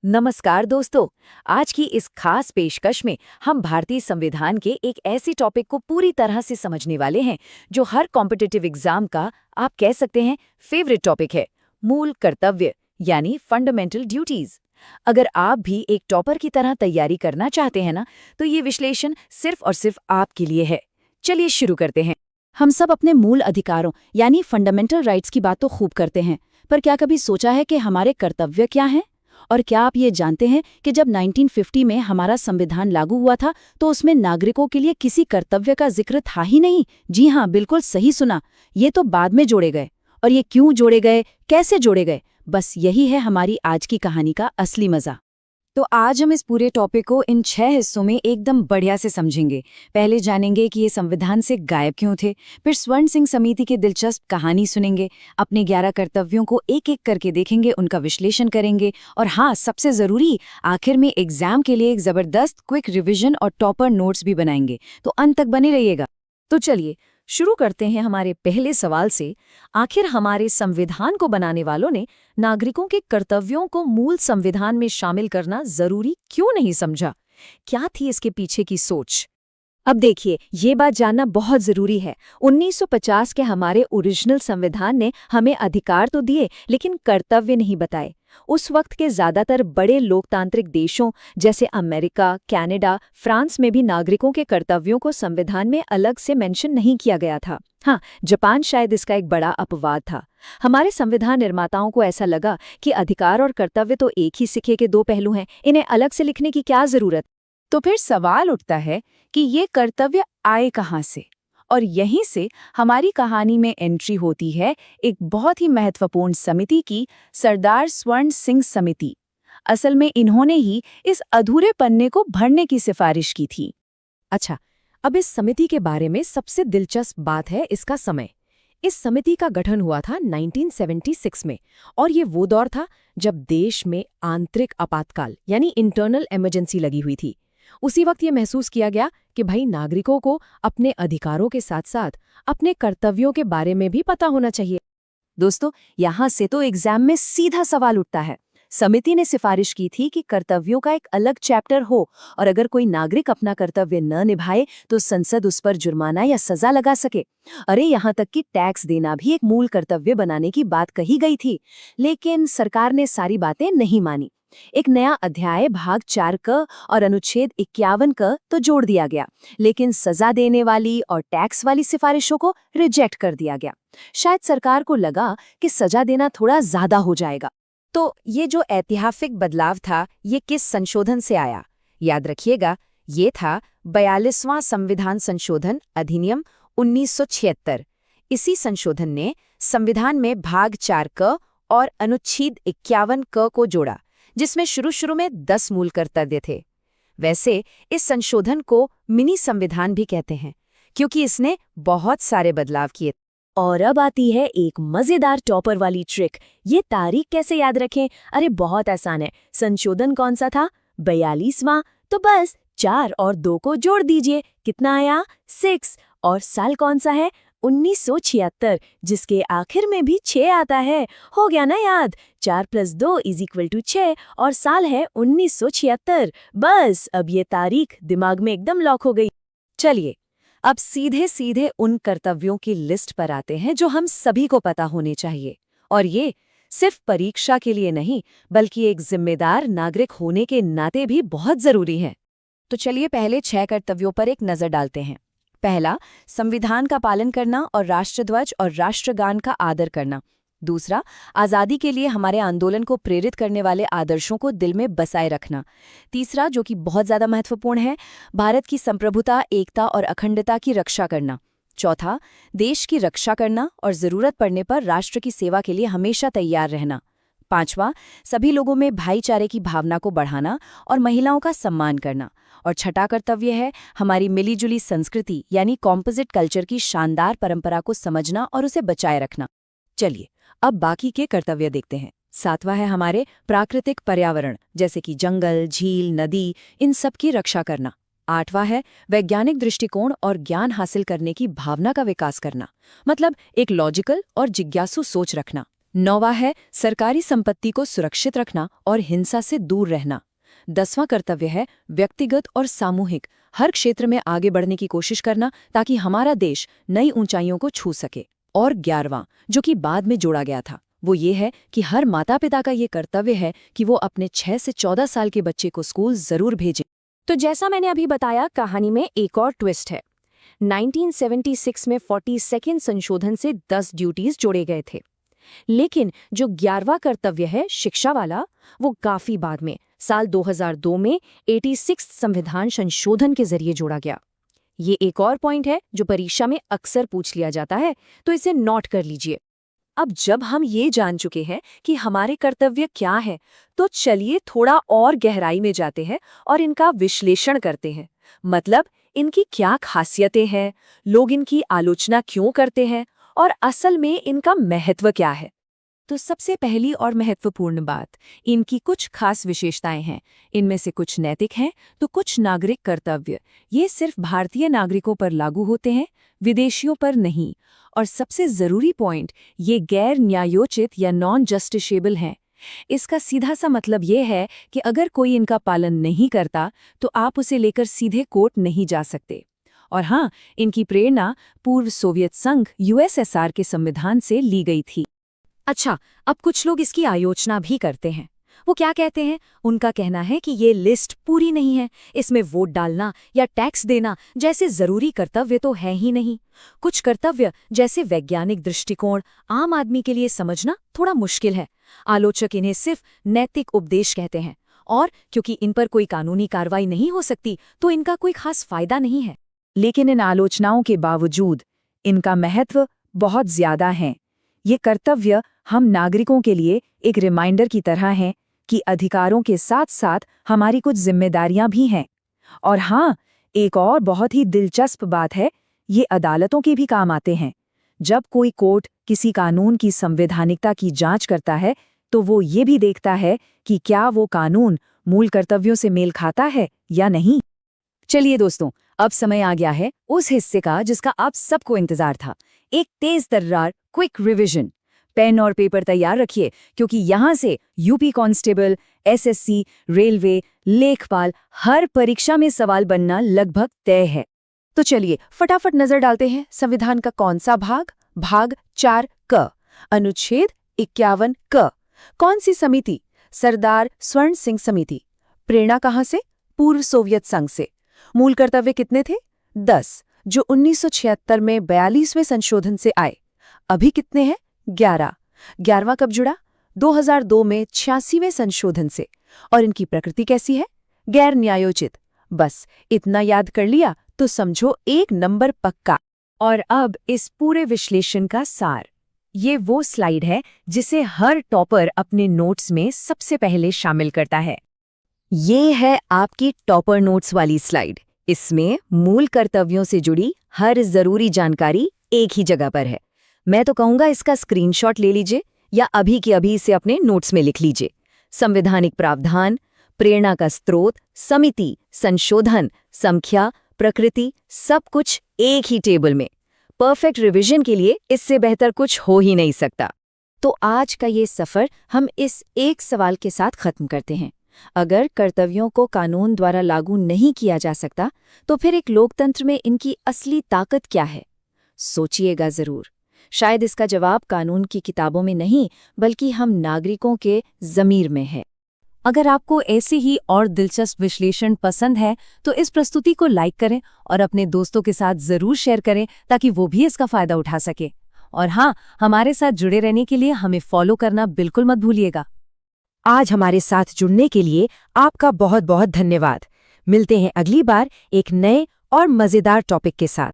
नमस्कार दोस्तों। आज की इस खास पेशकश में हम भारतीय संविधान के एक ऐसे टॉपिक को पूरी तरह से समझने वाले हैं जो हर कॉम्पिटिटिव एग्जाम का आप कह सकते हैं फेवरेट टॉपिक है। मूल कर्तव्य यानी फंडामेंटल ड्यूटीज। अगर आप भी एक टॉपर की तरह तैयारी करना चाहते हैं ना, तो ये विश्लेषण सिर्फ और सिर्फ आपके लिए है। चलिए शुरू करते हैं। हम सब अपने मूल अधिकारों यानी फंडामेंटल राइट्स की बात तो खूब करते हैं, पर क्या कभी सोचा है कि हमारे कर्तव्य क्या हैं? और क्या आप ये जानते हैं कि जब 1950 में हमारा संविधान लागू हुआ था तो उसमें नागरिकों के लिए किसी कर्तव्य का जिक्र था ही नहीं। जी हाँ, बिल्कुल सही सुना। ये तो बाद में जोड़े गए। और ये क्यों जोड़े गए, कैसे जोड़े गए, बस यही है हमारी आज की कहानी का असली मजा। तो आज हम इस पूरे टॉपिक को इन 6 हिस्सों में एकदम बढ़िया से समझेंगे। पहले जानेंगे कि ये संविधान से गायब क्यों थे, फिर स्वर्ण सिंह समिति की दिलचस्प कहानी सुनेंगे, अपने 11 कर्तव्यों को एक-एक करके देखेंगे, उनका विश्लेषण करेंगे, और हाँ, सबसे जरूरी, आखिर में एग्जाम के लिए एक जबरदस्त क्विक रिविजन और टॉपर नोट्स भी बनाएंगे। तो अंत तक बने रहिएगा। तो चलिए शुरू करते हैं हमारे पहले सवाल से। आखिर हमारे संविधान को बनाने वालों ने नागरिकों के कर्तव्यों को मूल संविधान में शामिल करना जरूरी क्यों नहीं समझा? क्या थी इसके पीछे की सोच? अब देखिए, ये बात जानना बहुत जरूरी है। 1950 के हमारे ओरिजिनल संविधान ने हमें अधिकार तो दिए, लेकिन कर्तव्य नहीं बताए। उस वक्त के ज्यादातर बड़े लोकतांत्रिक देशों जैसे अमेरिका, कनाडा, फ्रांस में भी नागरिकों के कर्तव्यों को संविधान में अलग से मेंशन नहीं किया गया था। हाँ, जापान शायद इसका एक बड़ा अपवाद था। हमारे संविधान निर्माताओं को ऐसा लगा कि अधिकार और कर्तव्य तो एक ही सिक्के के दो पहलू हैं, इन्हें अलग से लिखने की क्या जरूरत? तो फिर सवाल उठता है कि ये कर्तव्य आए कहाँ से? और यहीं से हमारी कहानी में एंट्री होती है एक बहुत ही महत्वपूर्ण समिति की, सरदार स्वर्ण सिंह समिति। असल में इन्होंने ही इस अधूरे पन्ने को भरने की सिफारिश की थी। अच्छा, अब इस समिति के बारे में सबसे दिलचस्प बात है इसका समय। इस समिति का गठन हुआ था 1976 में, और ये वो दौर था जब देश में आंतरिक आपातकाल यानी इंटरनल इमरजेंसी लगी हुई थी। उसी वक्त ये महसूस किया गया कि भाई, नागरिकों को अपने अधिकारों के साथ साथ अपने कर्तव्यों के बारे में भी पता होना चाहिए। दोस्तों, यहाँ से तो एग्जाम में सीधा सवाल उठता है। समिति ने सिफारिश की थी कि कर्तव्यों का एक अलग चैप्टर हो, और अगर कोई नागरिक अपना कर्तव्य न निभाए तो संसद उस पर जुर्माना या सजा लगा सके। अरे, यहाँ तक कि टैक्स देना भी एक मूल कर्तव्य बनाने की बात कही गई थी। लेकिन सरकार ने सारी बातें नहीं मानी। एक नया अध्याय भाग 4 क और अनुच्छेद 51 क तो जोड़ दिया गया, लेकिन सजा देने वाली और टैक्स वाली सिफारिशों को रिजेक्ट कर दिया गया। शायद सरकार को लगा कि सजा देना थोड़ा ज्यादा हो जाएगा। तो ये जो ऐतिहासिक बदलाव था, ये किस संशोधन से आया? याद रखिएगा, ये था 42वां संविधान संशोधन अधिनियम 1976। इसी संशोधन ने संविधान में भाग 4 क और अनुच्छेद 51 क को जोड़ा, जिसमें शुरू में 10 मूल कर्तव्य थे। वैसे इस संशोधन को मिनी संविधान भी कहते हैं, क्योंकि इसने बहुत सारे बदलाव किए। और अब आती है एक मजेदार टॉपर वाली ट्रिक। ये तारीख कैसे याद रखें? अरे बहुत आसान है। संशोधन कौन सा था? 42वां। तो बस 4 और 2 को जोड़ दीजिए, कितना आया? 6। और साल कौन सा है? 1976, जिसके आखिर में भी 6 आता है। हो गया ना याद? 4 + 2 = 6 और साल है 1976। बस अब ये तारीख दिमाग में एकदम लॉक हो गई। चलिए, अब सीधे सीधे उन कर्तव्यों की लिस्ट पर आते हैं जो हम सभी को पता होने चाहिए। और ये सिर्फ परीक्षा के लिए नहीं, बल्कि एक जिम्मेदार नागरिक होने के नाते भी बहुत जरूरी है। तो चलिए पहले 6 कर्तव्यों पर एक नजर डालते हैं। पहला, संविधान का पालन करना और राष्ट्रध्वज और राष्ट्रगान का आदर करना। दूसरा, आज़ादी के लिए हमारे आंदोलन को प्रेरित करने वाले आदर्शों को दिल में बसाए रखना। तीसरा, जो कि बहुत ज़्यादा महत्वपूर्ण है, भारत की संप्रभुता, एकता और अखंडता की रक्षा करना। चौथा, देश की रक्षा करना और ज़रूरत पड़ने पर राष्ट्र की सेवा के लिए हमेशा तैयार रहना। पांचवा, सभी लोगों में भाईचारे की भावना को बढ़ाना और महिलाओं का सम्मान करना। और छठा कर्तव्य है हमारी मिलीजुली संस्कृति यानी कॉम्पोजिट कल्चर की शानदार परंपरा को समझना और उसे बचाए रखना। चलिए, अब बाकी के कर्तव्य देखते हैं। सातवां है हमारे प्राकृतिक पर्यावरण, जैसे कि जंगल, झील, नदी, इन सब की रक्षा करना। आठवां है वैज्ञानिक दृष्टिकोण और ज्ञान हासिल करने की भावना का विकास करना, मतलब एक लॉजिकल और जिज्ञासु सोच रखना। 9वां है सरकारी संपत्ति को सुरक्षित रखना और हिंसा से दूर रहना। 10वां कर्तव्य है व्यक्तिगत और सामूहिक हर क्षेत्र में आगे बढ़ने की कोशिश करना ताकि हमारा देश नई ऊंचाइयों को छू सके। और 11वां, जो कि बाद में जोड़ा गया था, वो ये है कि हर माता पिता का ये कर्तव्य है कि वो अपने 6 से 14 साल के बच्चे को स्कूल जरूर भेजें। तो जैसा मैंने अभी बताया, कहानी में एक और ट्विस्ट है। 1976 में 42nd संशोधन से 10 ड्यूटीज जोड़े गए थे, लेकिन जो 11वां कर्तव्य है शिक्षा वाला, वो काफी बाद में साल 2002 में 86 संविधान संशोधन के जरिए जोड़ा गया। ये एक और पॉइंट है जो परीक्षा में अक्सर पूछ लिया जाता है, तो इसे नोट कर लीजिए। अब जब हम ये जान चुके हैं कि हमारे कर्तव्य क्या है, तो चलिए थोड़ा और गहराई में जाते हैं और इनका विश्लेषण करते हैं। मतलब इनकी क्या खासियतें हैं, लोग इनकी आलोचना क्यों करते हैं और असल में इनका महत्व क्या है। तो सबसे पहली और महत्वपूर्ण बात, इनकी कुछ खास विशेषताएं हैं। इनमें से कुछ नैतिक हैं तो कुछ नागरिक कर्तव्य। ये सिर्फ भारतीय नागरिकों पर लागू होते हैं, विदेशियों पर नहीं। और सबसे जरूरी पॉइंट, ये गैर न्यायोचित या नॉन जस्टिसेबल हैं। इसका सीधा सा मतलब ये है कि अगर कोई इनका पालन नहीं करता तो आप उसे लेकर सीधे कोर्ट नहीं जा सकते। और हाँ, इनकी प्रेरणा पूर्व सोवियत संघ यूएसएसआर के संविधान से ली गई थी। अच्छा, अब कुछ लोग इसकी आलोचना भी करते हैं। वो क्या कहते हैं? उनका कहना है कि ये लिस्ट पूरी नहीं है, इसमें वोट डालना या टैक्स देना जैसे जरूरी कर्तव्य तो है ही नहीं। कुछ कर्तव्य जैसे वैज्ञानिक दृष्टिकोण आम आदमी के लिए समझना थोड़ा मुश्किल है। आलोचक इन्हें सिर्फ नैतिक उपदेश कहते हैं, और क्योंकि इन पर कोई कानूनी कार्रवाई नहीं हो सकती तो इनका कोई खास फायदा नहीं है। लेकिन इन आलोचनाओं के बावजूद इनका महत्व बहुत ज्यादा है। ये कर्तव्य हम नागरिकों के लिए एक रिमाइंडर की तरह हैं कि अधिकारों के साथ साथ हमारी कुछ जिम्मेदारियां भी हैं। और हाँ, एक और बहुत ही दिलचस्प बात है, ये अदालतों के भी काम आते हैं। जब कोई कोर्ट किसी कानून की संवैधानिकता की जांच करता है तो वो ये भी देखता है कि क्या वो कानून मूल कर्तव्यों से मेल खाता है या नहीं। चलिए दोस्तों, अब समय आ गया है उस हिस्से का जिसका आप सबको इंतजार था। एक तेज तर्रार क्विक रिवीजन। पेन और पेपर तैयार रखिए, क्योंकि यहाँ से यूपी कांस्टेबल, एसएससी, रेलवे, लेखपाल हर परीक्षा में सवाल बनना लगभग तय है। तो चलिए फटाफट नजर डालते हैं संविधान का कौन सा भाग। भाग 4 क, अनुच्छेद 51 क। कौन सी समिति? सरदार स्वर्ण सिंह समिति। प्रेरणा कहाँ से? पूर्व सोवियत संघ से। मूल कर्तव्य कितने थे? 10, जो 1976 में 42वें संशोधन से आए। अभी कितने हैं? 11। 11वां कब जुड़ा? 2002 में 86वें संशोधन से। और इनकी प्रकृति कैसी है? गैर न्यायोचित। बस इतना याद कर लिया तो समझो 1 नंबर पक्का। और अब इस पूरे विश्लेषण का सार। ये वो स्लाइड है जिसे हर टॉपर अपने नोट्स में सबसे पहले शामिल करता है। ये है आपकी टॉपर नोट्स वाली स्लाइड। इसमें मूल कर्तव्यों से जुड़ी हर जरूरी जानकारी एक ही जगह पर है। मैं तो कहूंगा इसका स्क्रीनशॉट ले लीजिए या अभी के अभी इसे अपने नोट्स में लिख लीजिए। संवैधानिक प्रावधान, प्रेरणा का स्रोत, समिति, संशोधन, संख्या, प्रकृति, सब कुछ एक ही टेबल में। परफेक्ट रिवीजन के लिए इससे बेहतर कुछ हो ही नहीं सकता। तो आज का ये सफर हम इस एक सवाल के साथ खत्म करते हैं। अगर कर्तव्यों को कानून द्वारा लागू नहीं किया जा सकता, तो फिर एक लोकतंत्र में इनकी असली ताकत क्या है? सोचिएगा जरूर। शायद इसका जवाब कानून की किताबों में नहीं, बल्कि हम नागरिकों के ज़मीर में है। अगर आपको ऐसे ही और दिलचस्प विश्लेषण पसंद है तो इस प्रस्तुति को लाइक करें और अपने दोस्तों के साथ ज़रूर शेयर करें ताकि वो भी इसका फ़ायदा उठा सके। और हाँ, हमारे साथ जुड़े रहने के लिए हमें फॉलो करना बिल्कुल मत भूलिएगा। आज हमारे साथ जुड़ने के लिए आपका बहुत बहुत धन्यवाद। मिलते हैं अगली बार एक नए और मज़ेदार टॉपिक के साथ।